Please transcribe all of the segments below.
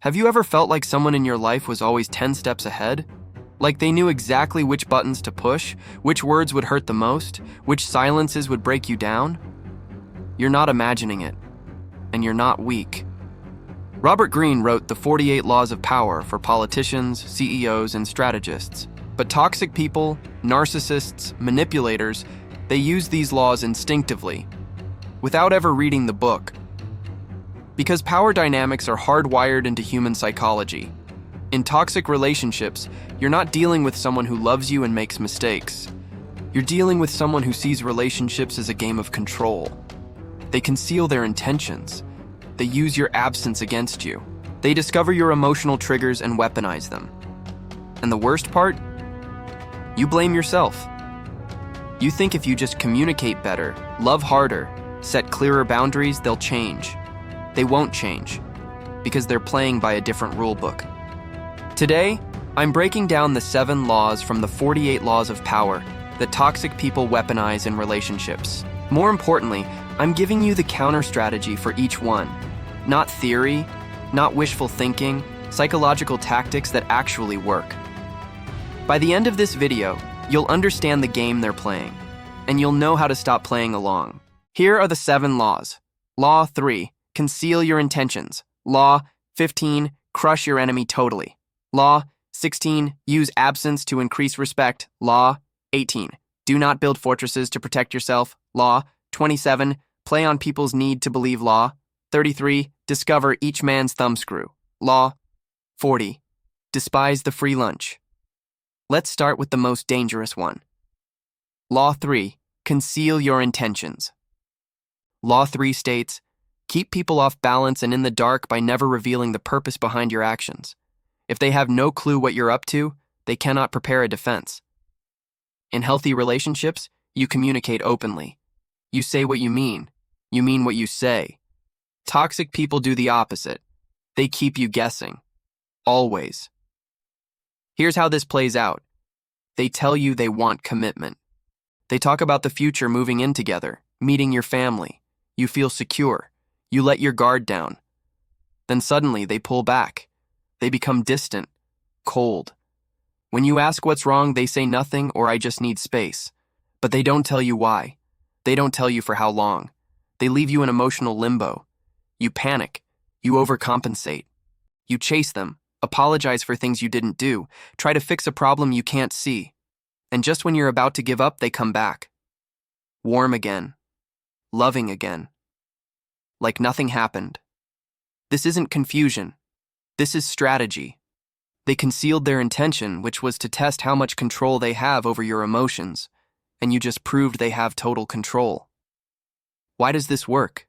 Have you ever felt like someone in your life was always 10 steps ahead? Like they knew exactly which buttons to push, which words would hurt the most, which silences would break you down? You're not imagining it, and you're not weak. Robert Greene wrote the 48 Laws of Power for politicians, CEOs, and strategists. But toxic people, narcissists, manipulators, they use these laws instinctively, without ever reading the book. Because power dynamics are hardwired into human psychology. In toxic relationships, you're not dealing with someone who loves you and makes mistakes. You're dealing with someone who sees relationships as a game of control. They conceal their intentions. They use your absence against you. They discover your emotional triggers and weaponize them. And the worst part? You blame yourself. You think if you just communicate better, love harder, set clearer boundaries, they'll change. They won't change, because they're playing by a different rule book. Today, I'm breaking down the 7 laws from the 48 Laws of Power that toxic people weaponize in relationships. More importantly, I'm giving you the counter strategy for each one. Not theory, not wishful thinking, psychological tactics that actually work. By the end of this video, you'll understand the game they're playing, and you'll know how to stop playing along. Here are the 7 laws. Law 3, conceal your intentions. Law 15, crush your enemy totally. Law 16, use absence to increase respect. Law 18, do not build fortresses to protect yourself. Law 27, play on people's need to believe. Law 33, discover each man's thumbscrew. Law 40, despise the free lunch. Let's start with the most dangerous one. Law 3, conceal your intentions. Law 3 states, keep people off balance and in the dark by never revealing the purpose behind your actions. If they have no clue what you're up to, they cannot prepare a defense. In healthy relationships, you communicate openly. You say what you mean what you say. Toxic people do the opposite. They keep you guessing. Always. Here's how this plays out. They tell you they want commitment. They talk about the future, moving in together, meeting your family. You feel secure. You let your guard down. Then suddenly they pull back. They become distant, cold. When you ask what's wrong, they say nothing or I just need space. But they don't tell you why. They don't tell you for how long. They leave you in emotional limbo. You panic. You overcompensate. You chase them, apologize for things you didn't do, try to fix a problem you can't see. And just when you're about to give up, they come back. Warm again. Loving again. Like nothing happened. This isn't confusion. This is strategy. They concealed their intention, which was to test how much control they have over your emotions, and you just proved they have total control. Why does this work?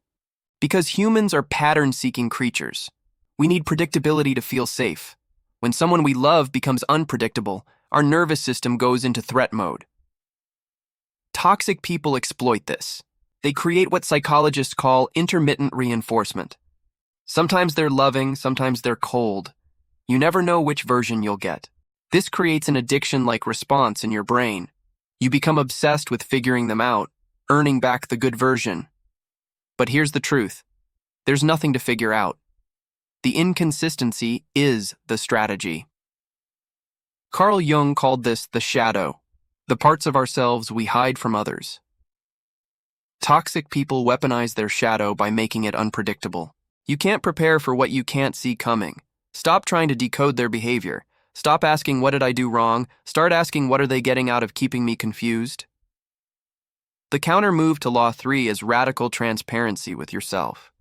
Because humans are pattern-seeking creatures. We need predictability to feel safe. When someone we love becomes unpredictable, our nervous system goes into threat mode. Toxic people exploit this. They create what psychologists call intermittent reinforcement. Sometimes they're loving, sometimes they're cold. You never know which version you'll get. This creates an addiction-like response in your brain. You become obsessed with figuring them out, earning back the good version. But here's the truth. There's nothing to figure out. The inconsistency is the strategy. Carl Jung called this the shadow, the parts of ourselves we hide from others. Toxic people weaponize their shadow by making it unpredictable. You can't prepare for what you can't see coming. Stop trying to decode their behavior. Stop asking, what did I do wrong? Start asking, what are they getting out of keeping me confused? The counter move to Law 3 is radical transparency with yourself.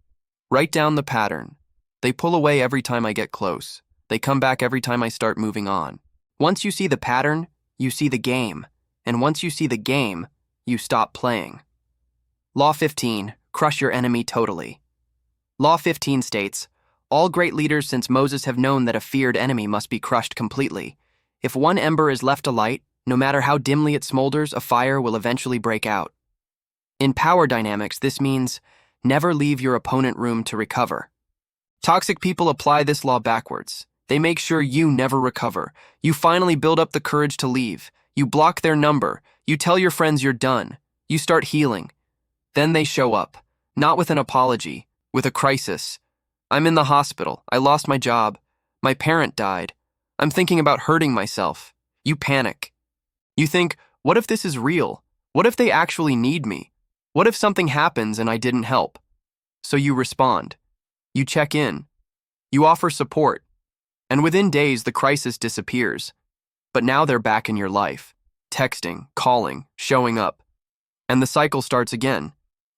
Write down the pattern. They pull away every time I get close. They come back every time I start moving on. Once you see the pattern, you see the game. And once you see the game, you stop playing. Law 15, crush your enemy totally. Law 15 states, all great leaders since Moses have known that a feared enemy must be crushed completely. If one ember is left alight, no matter how dimly it smolders, a fire will eventually break out. In power dynamics, this means never leave your opponent room to recover. Toxic people apply this law backwards. They make sure you never recover. You finally build up the courage to leave. You block their number. You tell your friends you're done. You start healing. Then they show up, not with an apology, with a crisis, I'm in the hospital. I lost my job. My parent died. I'm thinking about hurting myself. You panic. You think, what if this is real? What if they actually need me? What if something happens and I didn't help? So you respond. You check in. You offer support. And within days, the crisis disappears. But now they're back in your life. Texting, calling, showing up. And the cycle starts again.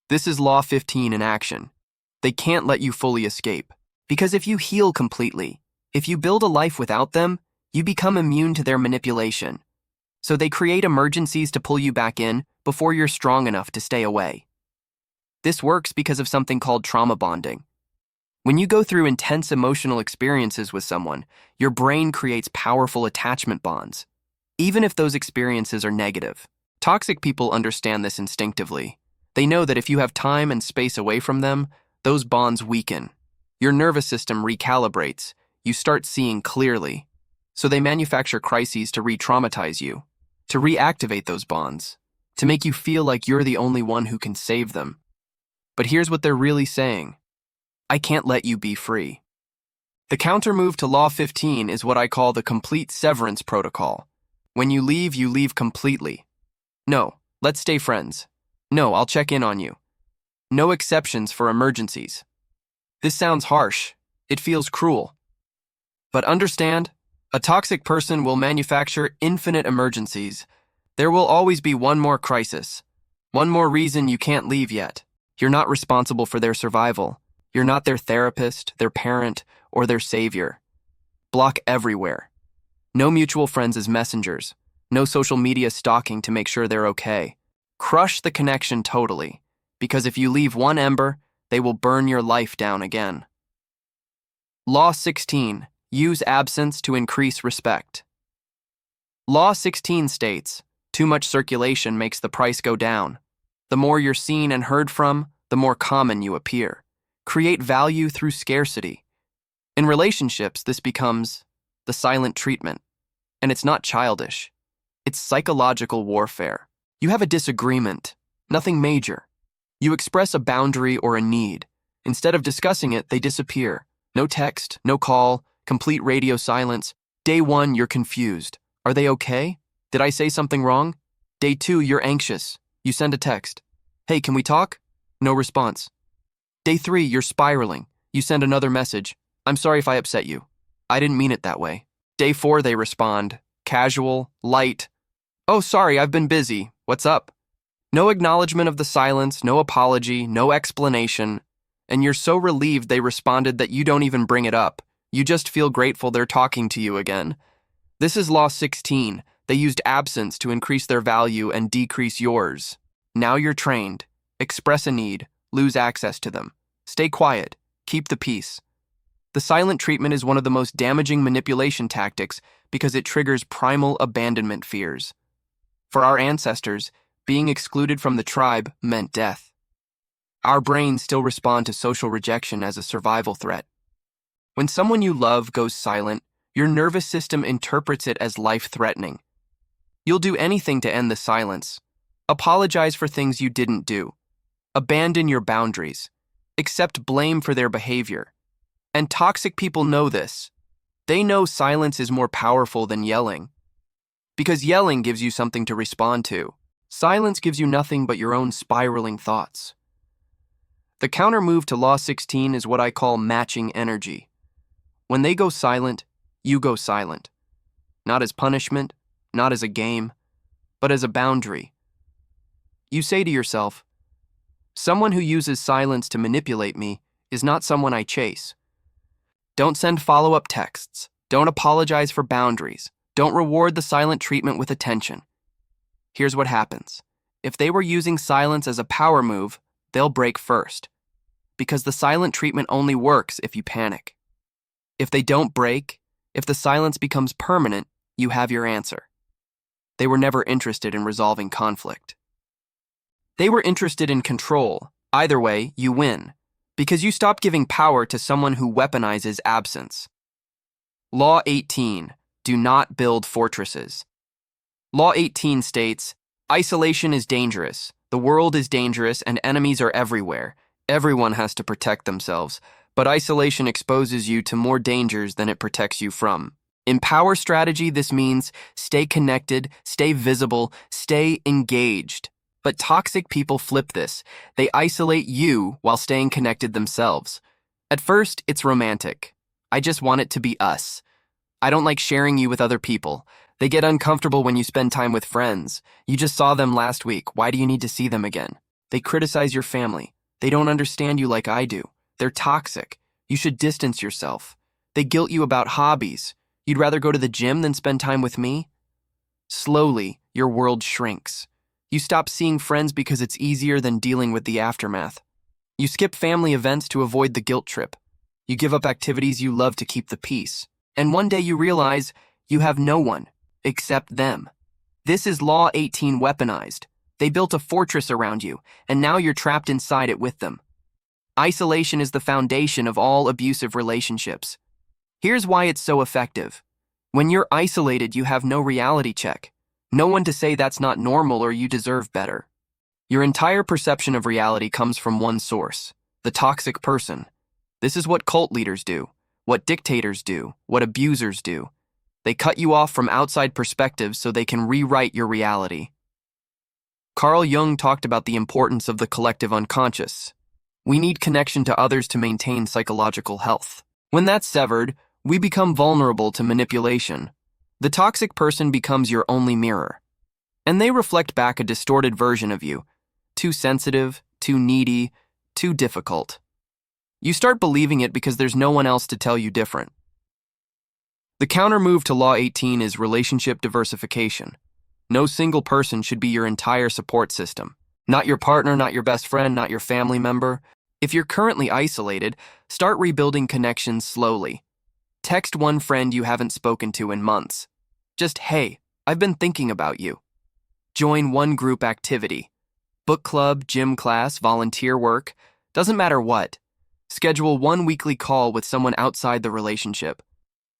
This is Law 15 in action. They can't let you fully escape. Because if you heal completely, if you build a life without them, you become immune to their manipulation. So they create emergencies to pull you back in before you're strong enough to stay away. This works because of something called trauma bonding. When you go through intense emotional experiences with someone, your brain creates powerful attachment bonds, even if those experiences are negative. Toxic people understand this instinctively. They know that if you have time and space away from them, those bonds weaken. Your nervous system recalibrates. You start seeing clearly. So they manufacture crises to re-traumatize you, to reactivate those bonds, to make you feel like you're the only one who can save them. But here's what they're really saying. I can't let you be free. The counter-move to Law 15 is what I call the complete severance protocol. When you leave completely. No, let's stay friends. No, I'll check in on you. No exceptions for emergencies. This sounds harsh. It feels cruel. But understand, a toxic person will manufacture infinite emergencies. There will always be one more crisis. One more reason you can't leave yet. You're not responsible for their survival. You're not their therapist, their parent, or their savior. Block everywhere. No mutual friends as messengers. No social media stalking to make sure they're okay. Crush the connection totally, because if you leave one ember, they will burn your life down again. Law 16. Use absence to increase respect. Law 16 states, too much circulation makes the price go down. The more you're seen and heard from, the more common you appear. Create value through scarcity. In relationships, this becomes the silent treatment. And it's not childish. It's psychological warfare. You have a disagreement, nothing major. You express a boundary or a need. Instead of discussing it, they disappear. No text, no call, complete radio silence. Day 1, you're confused. Are they okay? Did I say something wrong? Day 2, you're anxious. You send a text. Hey, can we talk? No response. Day 3, you're spiraling. You send another message. I'm sorry if I upset you. I didn't mean it that way. Day 4, they respond. Casual, light. Oh, sorry, I've been busy. What's up? No acknowledgement of the silence, no apology, no explanation. And you're so relieved they responded that you don't even bring it up. You just feel grateful they're talking to you again. This is Law 16. They used absence to increase their value and decrease yours. Now you're trained. Express a need. Lose access to them. Stay quiet. Keep the peace. The silent treatment is one of the most damaging manipulation tactics because it triggers primal abandonment fears. For our ancestors, being excluded from the tribe meant death. Our brains still respond to social rejection as a survival threat. When someone you love goes silent, your nervous system interprets it as life-threatening. You'll do anything to end the silence. Apologize for things you didn't do. Abandon your boundaries. Accept blame for their behavior. And toxic people know this. They know silence is more powerful than yelling. Because yelling gives you something to respond to. Silence gives you nothing but your own spiraling thoughts. The counter-move to Law 16 is what I call matching energy. When they go silent, you go silent. Not as punishment, not as a game, but as a boundary. You say to yourself, someone who uses silence to manipulate me is not someone I chase. Don't send follow-up texts. Don't apologize for boundaries. Don't reward the silent treatment with attention. Here's what happens. If they were using silence as a power move, they'll break first. Because the silent treatment only works if you panic. If they don't break, if the silence becomes permanent, you have your answer. They were never interested in resolving conflict. They were interested in control. Either way, you win. Because you stop giving power to someone who weaponizes absence. Law 18. Do not build fortresses. Law 18 states, isolation is dangerous, the world is dangerous, and enemies are everywhere. Everyone has to protect themselves. but isolation exposes you to more dangers than it protects you from. In power strategy, this means stay connected, stay visible, stay engaged. But toxic people flip this. They isolate you while staying connected themselves. At first, it's romantic. I just want it to be us. I don't like sharing you with other people. They get uncomfortable when you spend time with friends. You just saw them last week. Why do you need to see them again? They criticize your family. They don't understand you like I do. They're toxic. You should distance yourself. They guilt you about hobbies. You'd rather go to the gym than spend time with me? Slowly, your world shrinks. You stop seeing friends because it's easier than dealing with the aftermath. You skip family events to avoid the guilt trip. You give up activities you love to keep the peace. And one day you realize you have no one except them. This is Law 18 weaponized. They built a fortress around you, and now you're trapped inside it with them. Isolation is the foundation of all abusive relationships. Here's why it's so effective. When you're isolated, you have no reality check. No one to say that's not normal or you deserve better. Your entire perception of reality comes from one source, the toxic person. This is what cult leaders do, what dictators do, what abusers do. They cut you off from outside perspectives so they can rewrite your reality. Carl Jung talked about the importance of the collective unconscious. We need connection to others to maintain psychological health. When that's severed, we become vulnerable to manipulation. The toxic person becomes your only mirror. And they reflect back a distorted version of you. Too sensitive, too needy, too difficult. You start believing it because there's no one else to tell you different. The counter move to Law 18 is relationship diversification. No single person should be your entire support system. Not your partner, not your best friend, not your family member. If you're currently isolated, start rebuilding connections slowly. Text one friend you haven't spoken to in months. Just, hey, I've been thinking about you. Join one group activity. Book club, gym class, volunteer work. Doesn't matter what. Schedule one weekly call with someone outside the relationship.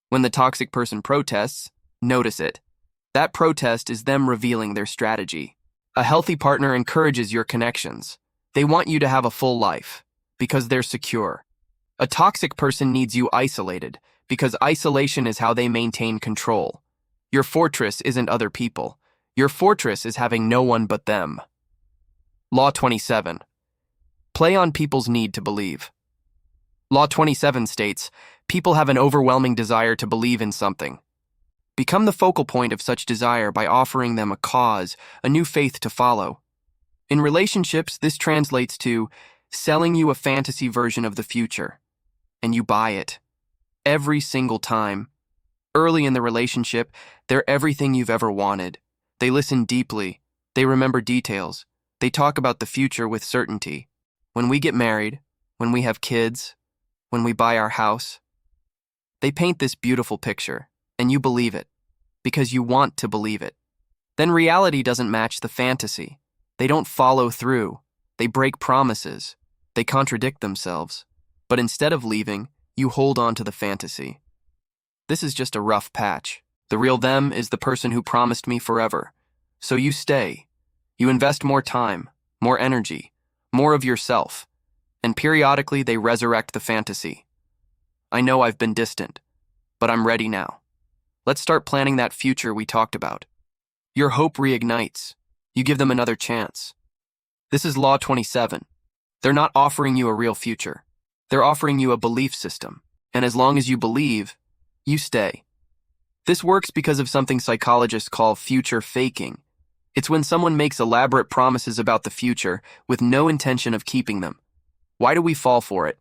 When the toxic person protests, notice it. That protest is them revealing their strategy. A healthy partner encourages your connections. They want you to have a full life because they're secure. A toxic person needs you isolated because isolation is how they maintain control. Your fortress isn't other people. Your fortress is having no one but them. Law 27. Play on people's need to believe. Law 27 states, people have an overwhelming desire to believe in something. Become the focal point of such desire by offering them a cause, a new faith to follow. In relationships, this translates to selling you a fantasy version of the future, and you buy it. Every single time. Early in the relationship, they're everything you've ever wanted. They listen deeply. They remember details. They talk about the future with certainty. When we get married, when we have kids, when we buy our house, they paint this beautiful picture, and you believe it, because you want to believe it. Then reality doesn't match the fantasy. They don't follow through. They break promises. They contradict themselves. But instead of leaving, you hold on to the fantasy. This is just a rough patch. The real them is the person who promised me forever. So you stay. You invest more time, more energy, more of yourself. And periodically they resurrect the fantasy. I know I've been distant, but I'm ready now. Let's start planning that future we talked about. Your hope reignites. You give them another chance. This is Law 27. They're not offering you a real future. They're offering you a belief system. And as long as you believe, you stay. This works because of something psychologists call future faking. It's when someone makes elaborate promises about the future with no intention of keeping them. Why do we fall for it?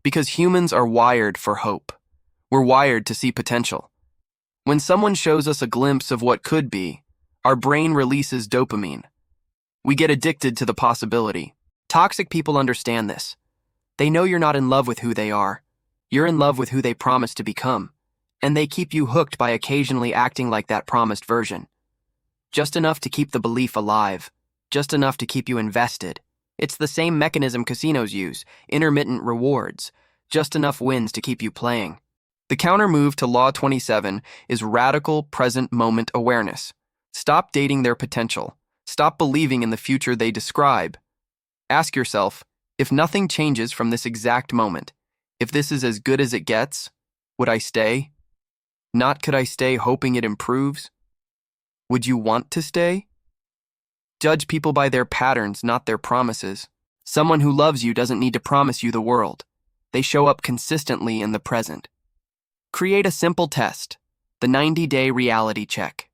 Because humans are wired for hope. We're wired to see potential. When someone shows us a glimpse of what could be, our brain releases dopamine. We get addicted to the possibility. Toxic people understand this. They know you're not in love with who they are. You're in love with who they promise to become. And they keep you hooked by occasionally acting like that promised version. Just enough to keep the belief alive. Just enough to keep you invested. It's the same mechanism casinos use, intermittent rewards. Just enough wins to keep you playing. The counter move to Law 27 is radical present moment awareness. Stop dating their potential. Stop believing in the future they describe. Ask yourself, if nothing changes from this exact moment, If this is as good as it gets, would I stay? Not could I stay hoping it improves? Would you want to stay? Judge people by their patterns, not their promises. Someone who loves you doesn't need to promise you the world. They show up consistently in the present. Create a simple test, the 90-day reality check.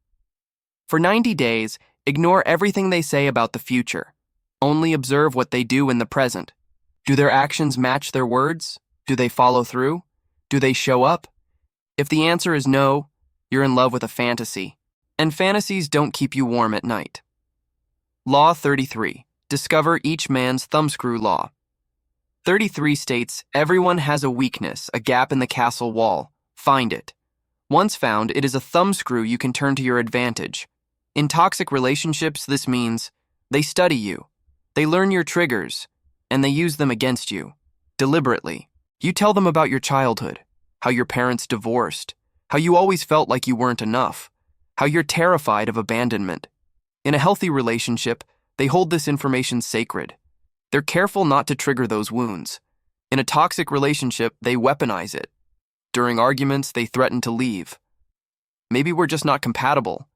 For 90 days, ignore everything they say about the future. Only observe what they do in the present. Do their actions match their words? Do they follow through? Do they show up? If the answer is no, you're in love with a fantasy, and fantasies don't keep you warm at night. Law 33. Discover each man's thumbscrew law. 33 states, everyone has a weakness, a gap in the castle wall. Find it. Once found, it is a thumbscrew you can turn to your advantage. In toxic relationships, this means they study you, they learn your triggers, and they use them against you, deliberately. You tell them about your childhood, how your parents divorced, how you always felt like you weren't enough, how you're terrified of abandonment. In a healthy relationship, they hold this information sacred. They're careful not to trigger those wounds. In a toxic relationship, they weaponize it. During arguments, they threaten to leave. Maybe we're just not compatible.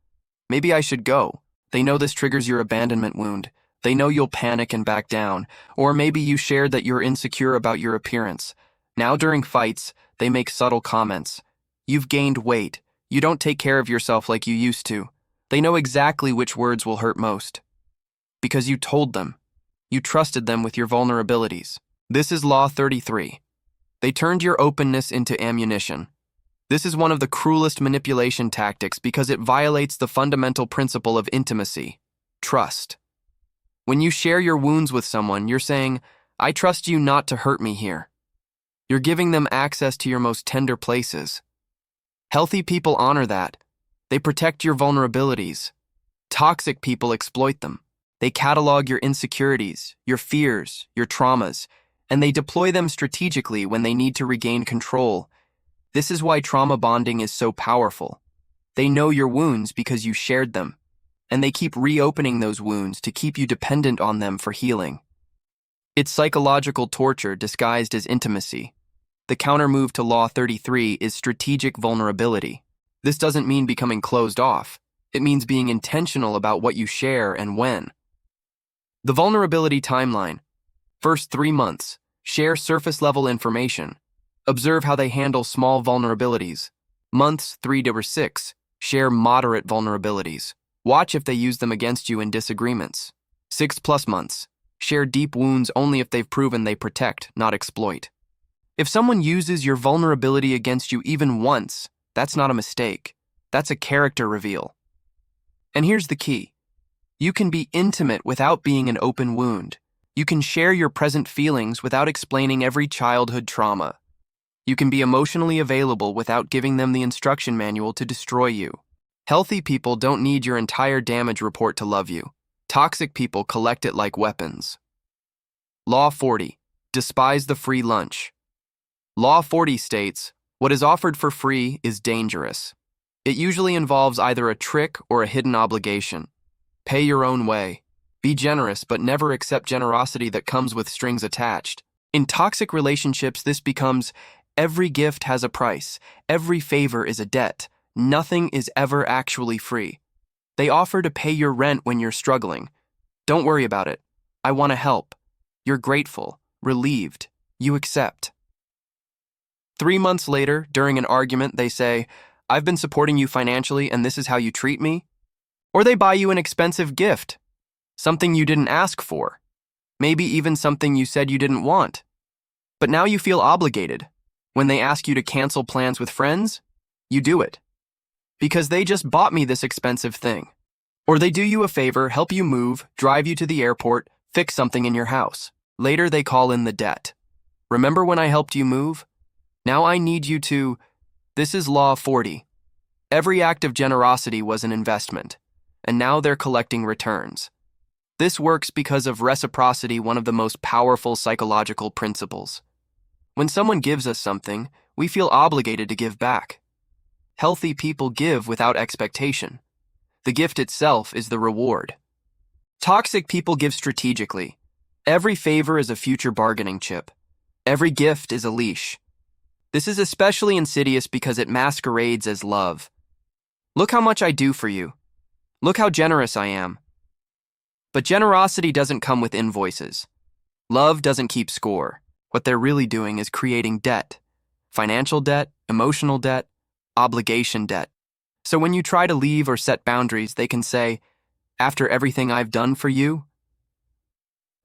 Maybe I should go. They know this triggers your abandonment wound. They know you'll panic and back down. Or maybe you shared that you're insecure about your appearance. Now during fights, they make subtle comments. You've gained weight. You don't take care of yourself like you used to. They know exactly which words will hurt most. Because you told them. You trusted them with your vulnerabilities. This is Law 33. They turned your openness into ammunition. This is one of the cruelest manipulation tactics because it violates the fundamental principle of intimacy, trust. When you share your wounds with someone, you're saying, I trust you not to hurt me here. You're giving them access to your most tender places. Healthy people honor that. They protect your vulnerabilities. Toxic people exploit them. They catalog your insecurities, your fears, your traumas, and they deploy them strategically when they need to regain control. This is why trauma bonding is so powerful. They know your wounds because you shared them, and they keep reopening those wounds to keep you dependent on them for healing. It's psychological torture disguised as intimacy. The countermove to Law 33 is strategic vulnerability. This doesn't mean becoming closed off. It means being intentional about what you share and when. The vulnerability timeline. First 3 months, share surface-level information. Observe how they handle small vulnerabilities. Months 3 to 6, share moderate vulnerabilities. Watch if they use them against you in disagreements. 6+ months, share deep wounds only if they've proven they protect, not exploit. If someone uses your vulnerability against you even once, that's not a mistake. That's a character reveal. And here's the key. You can be intimate without being an open wound. You can share your present feelings without explaining every childhood trauma. You can be emotionally available without giving them the instruction manual to destroy you. Healthy people don't need your entire damage report to love you. Toxic people collect it like weapons. Law 40. Despise the free lunch. Law 40 states, what is offered for free is dangerous. It usually involves either a trick or a hidden obligation. Pay your own way. Be generous, but never accept generosity that comes with strings attached. In toxic relationships, this becomes, every gift has a price. Every favor is a debt. Nothing is ever actually free. They offer to pay your rent when you're struggling. Don't worry about it. I want to help. You're grateful, relieved. You accept. 3 months later, during an argument, they say, I've been supporting you financially and this is how you treat me? Or they buy you an expensive gift, something you didn't ask for, maybe even something you said you didn't want. But now you feel obligated. When they ask you to cancel plans with friends, you do it. Because they just bought me this expensive thing. Or they do you a favor, help you move, drive you to the airport, fix something in your house. Later they call in the debt. Remember when I helped you move? Now I need you to... This is Law 40. Every act of generosity was an investment, and now they're collecting returns. This works because of reciprocity, one of the most powerful psychological principles. When someone gives us something, we feel obligated to give back. Healthy people give without expectation. The gift itself is the reward. Toxic people give strategically. Every favor is a future bargaining chip. Every gift is a leash. This is especially insidious because it masquerades as love. Look how much I do for you. Look how generous I am. But generosity doesn't come with invoices. Love doesn't keep score. What they're really doing is creating debt. Financial debt, emotional debt, obligation debt. So when you try to leave or set boundaries, they can say, "After everything I've done for you?"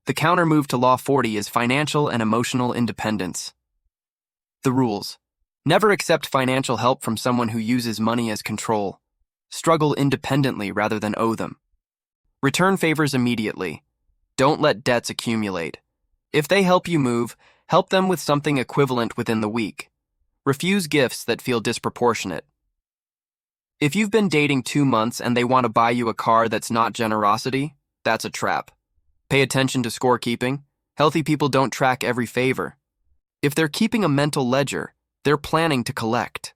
The counter move to Law 40 is financial and emotional independence. The rules. Never accept financial help from someone who uses money as control. Struggle independently rather than owe them. Return favors immediately. Don't let debts accumulate. If they help you move, help them with something equivalent within the week. Refuse gifts that feel disproportionate. If you've been dating 2 months and they want to buy you a car that's not generosity, that's a trap. Pay attention to scorekeeping. Healthy people don't track every favor. If they're keeping a mental ledger, they're planning to collect.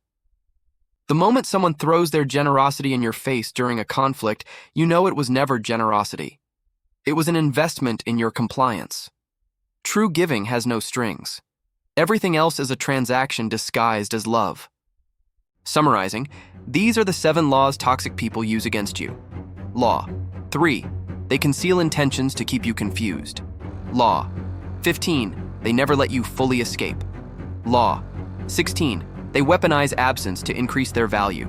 The moment someone throws their generosity in your face during a conflict, you know it was never generosity. It was an investment in your compliance. True giving has no strings. Everything else is a transaction disguised as love. Summarizing, these are the 7 laws toxic people use against you. Law 3. They conceal intentions to keep you confused. Law 15. They never let you fully escape. Law 16. They weaponize absence to increase their value.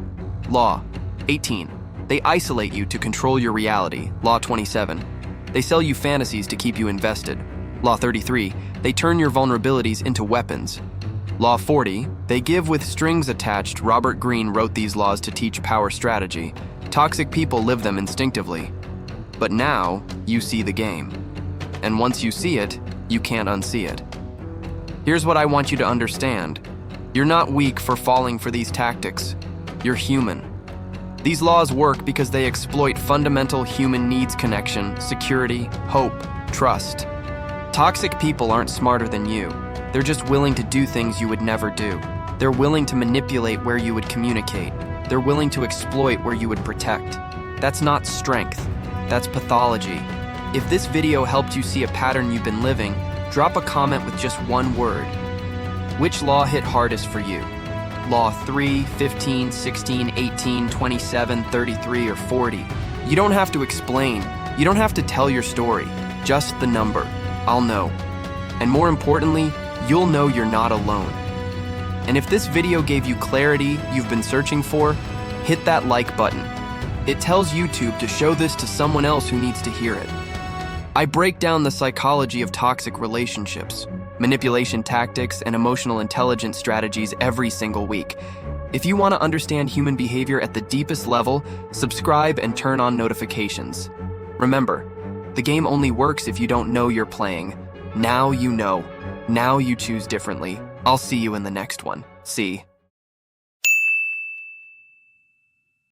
Law 18. They isolate you to control your reality. Law 27. They sell you fantasies to keep you invested. Law 33. They turn your vulnerabilities into weapons. Law 40. They give with strings attached. Robert Greene wrote these laws to teach power strategy. Toxic people live them instinctively. But now, you see the game. And once you see it, you can't unsee it. Here's what I want you to understand. You're not weak for falling for these tactics. You're human. These laws work because they exploit fundamental human needs: connection, security, hope, trust. Toxic people aren't smarter than you. They're just willing to do things you would never do. They're willing to manipulate where you would communicate. They're willing to exploit where you would protect. That's not strength. That's pathology. If this video helped you see a pattern you've been living, drop a comment with just one word. Which law hit hardest for you? Law 3, 15, 16, 18, 27, 33, or 40? You don't have to explain. You don't have to tell your story. Just the number. I'll know. And more importantly, you'll know you're not alone. And if this video gave you clarity you've been searching for, hit that like button. It tells YouTube to show this to someone else who needs to hear it. I break down the psychology of toxic relationships, manipulation tactics, and emotional intelligence strategies every single week. If you want to understand human behavior at the deepest level, subscribe and turn on notifications. Remember, the game only works if you don't know you're playing. Now you know. Now you choose differently. I'll see you in the next one. See.